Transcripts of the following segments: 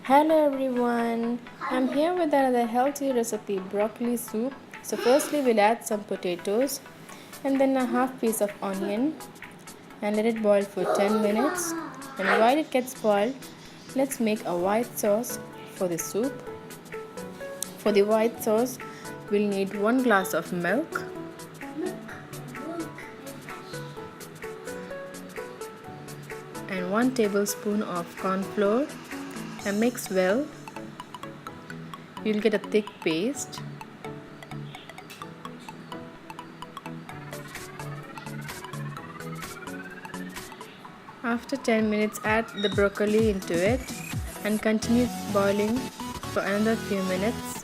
Hello everyone, I'm here with another healthy recipe broccoli soup. So, firstly, we'll add some potatoes and then a half piece of onion and let it boil for 10 minutes. And while it gets boiled, let's make a white sauce for the soup. For the white sauce, we'll need 1 glass of milk, and 1 tablespoon of corn flour, and mix well. You'll get a thick paste. After 10 minutes, add the broccoli into it and continue boiling for another few minutes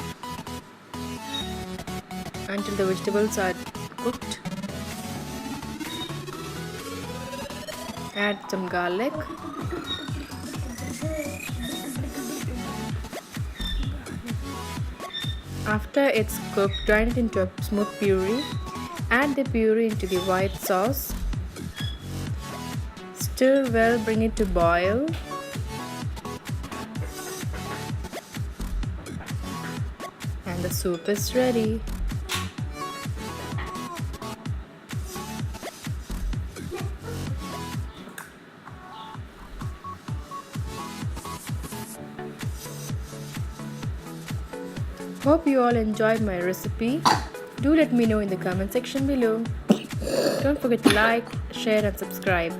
until the vegetables are cooked. Add some garlic. After it's cooked, grind it into a smooth puree. Add the puree into the white sauce. Stir well, bring it to boil. And the soup is ready. Hope you all enjoyed my recipe. Do let me know in the comment section below. Don't forget to like, share and subscribe.